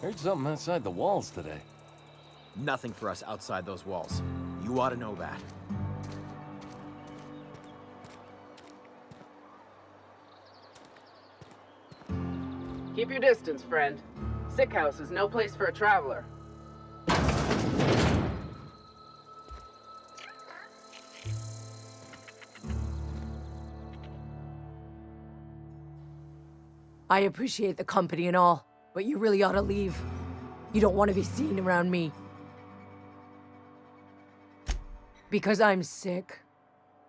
Heard something outside the walls today. Nothing for us outside those walls. You ought to know that. Keep your distance, friend. Sick house is no place for a traveler. I appreciate the company and all, but you really ought to leave. You don't want to be seen around me. Because I'm sick.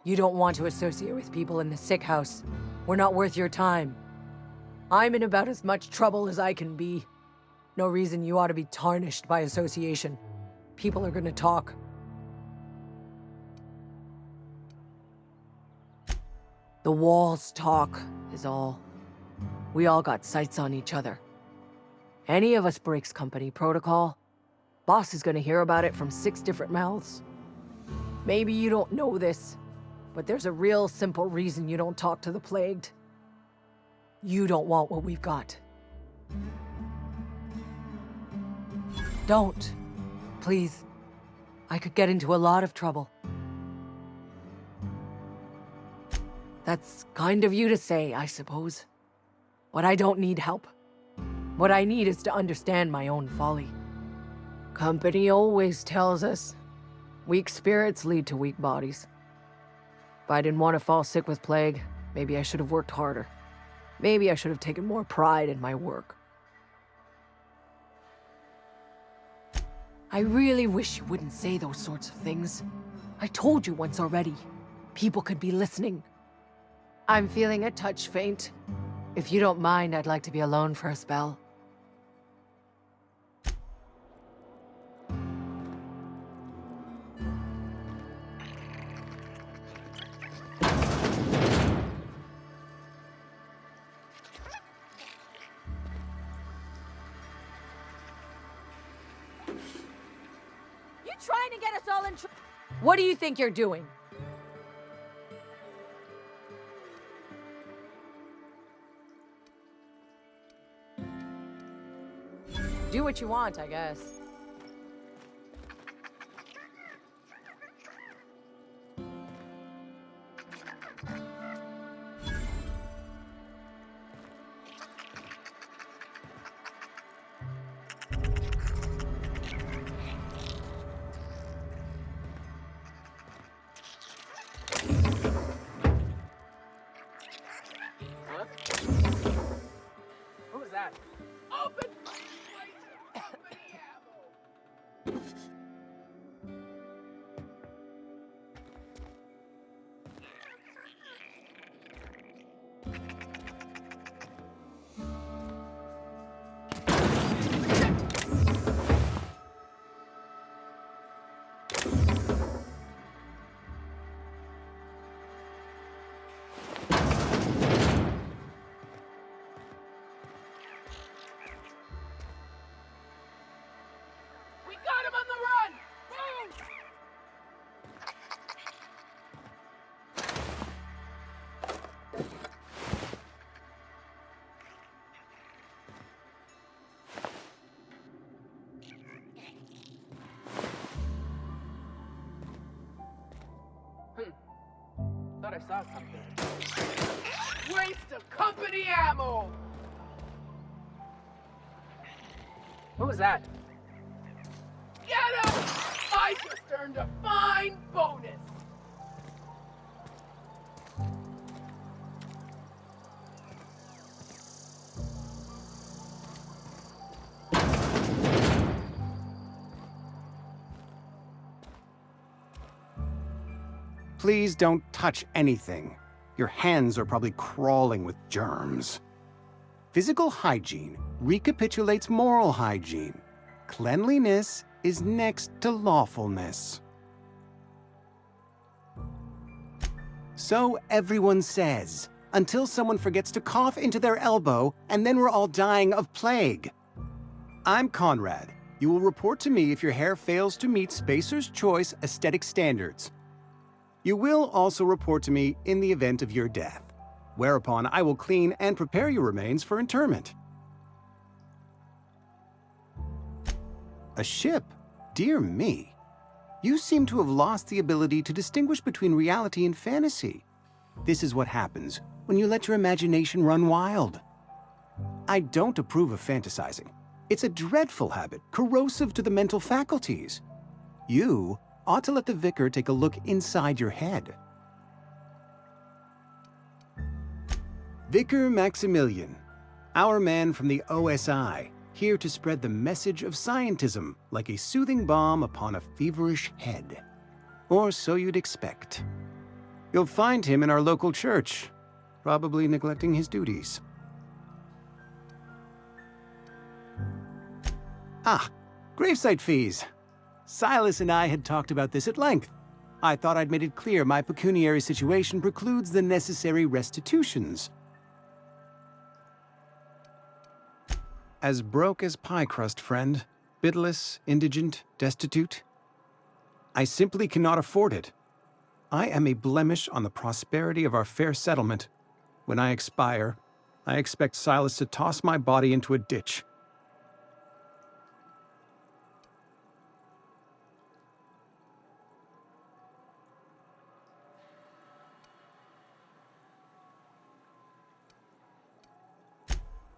You don't want to associate with people in the sick house. We're not worth your time. I'm in about as much trouble as I can be. No reason you ought to be tarnished by association. People are gonna talk. The walls talk, is all. We all got sights on each other. Any of us breaks company protocol, boss is gonna hear about it from 6 different mouths. Maybe you don't know this, but there's a real simple reason you don't talk to the plagued. You don't want what we've got. Don't. Please. I could get into a lot of trouble. That's kind of you to say, I suppose. But I don't need help. What I need is to understand my own folly. Company always tells us, weak spirits lead to weak bodies. If I didn't want to fall sick with plague, maybe I should have worked harder. Maybe I should have taken more pride in my work. I really wish you wouldn't say those sorts of things. I told you once already. People could be listening. I'm feeling a touch faint. If you don't mind, I'd like to be alone for a spell. You trying to get us all in trouble? What do you think you're doing? Do what you want, I guess. Huh? Who was that? Open! We got him on the run! Boom! Thought I saw something. Waste of company ammo! What was that? Get him! I just earned a fine bonus! Please don't touch anything. Your hands are probably crawling with germs. Physical hygiene recapitulates moral hygiene. Cleanliness is next to lawfulness. So everyone says, until someone forgets to cough into their elbow, and then we're all dying of plague. I'm Conrad. You will report to me if your hair fails to meet Spacer's Choice aesthetic standards. You will also report to me in the event of your death, whereupon I will clean and prepare your remains for interment. A ship? Dear me. You seem to have lost the ability to distinguish between reality and fantasy. This is what happens when you let your imagination run wild. I don't approve of fantasizing. It's a dreadful habit, corrosive to the mental faculties. You ought to let the vicar take a look inside your head. Vicar Maximilian, our man from the OSI, here to spread the message of scientism like a soothing balm upon a feverish head. Or so you'd expect. You'll find him in our local church, probably neglecting his duties. Ah, gravesite fees. Silas and I had talked about this at length. I thought I'd made it clear my pecuniary situation precludes the necessary restitutions. As broke as pie crust, friend. Bidless, indigent, destitute. I simply cannot afford it. I am a blemish on the prosperity of our fair settlement. When I expire, I expect Silas to toss my body into a ditch.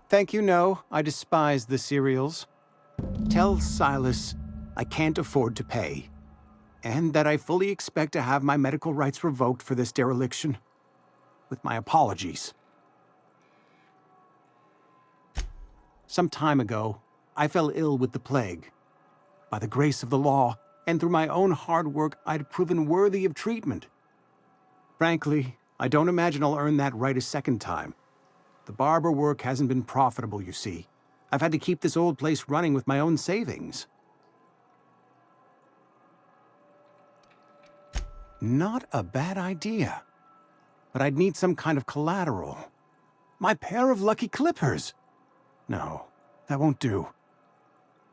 Thank you, no. I despise the cereals. Tell Silas I can't afford to pay, and that I fully expect to have my medical rights revoked for this dereliction. With my apologies. Some time ago, I fell ill with the plague. By the grace of the law, and through my own hard work, I'd proven worthy of treatment. Frankly, I don't imagine I'll earn that right a second time. The barber work hasn't been profitable, you see. I've had to keep this old place running with my own savings. Not a bad idea. But I'd need some kind of collateral. My pair of lucky clippers! No, that won't do.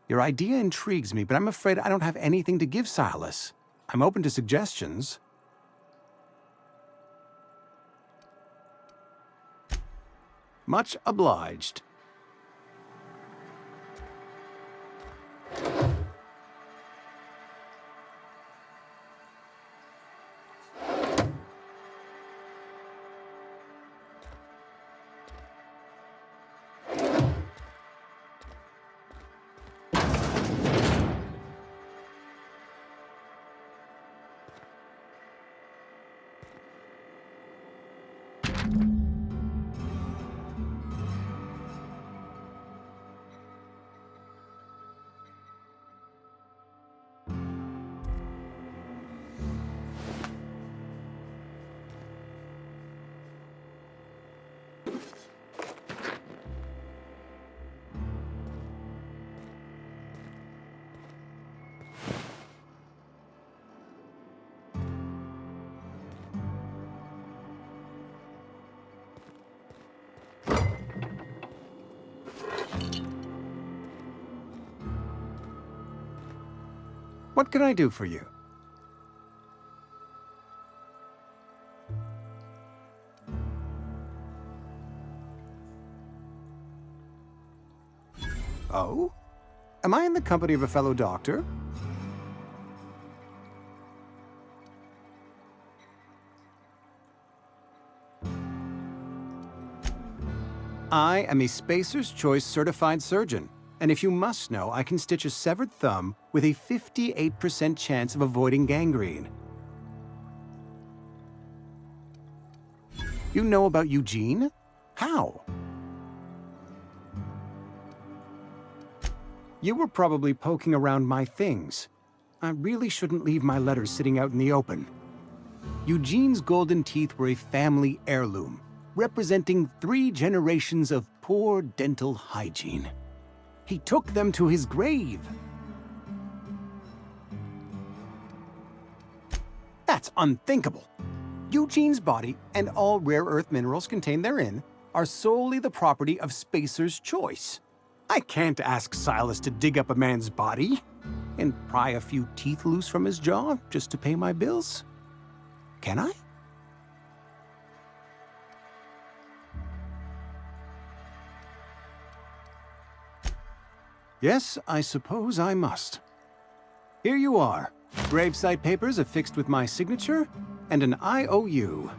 Your idea intrigues me, but I'm afraid I don't have anything to give Silas. I'm open to suggestions. Much obliged. What can I do for you? Oh? Am I in the company of a fellow doctor? I am a Spacer's Choice certified surgeon. And if you must know, I can stitch a severed thumb with a 58% chance of avoiding gangrene. You know about Eugene? How? You were probably poking around my things. I really shouldn't leave my letters sitting out in the open. Eugene's golden teeth were a family heirloom, representing 3 generations of poor dental hygiene. He took them to his grave. That's unthinkable. Eugene's body and all rare earth minerals contained therein are solely the property of Spacer's Choice. I can't ask Silas to dig up a man's body and pry a few teeth loose from his jaw just to pay my bills. Can I? Yes, I suppose I must. Here you are. Gravesite papers affixed with my signature, and an IOU.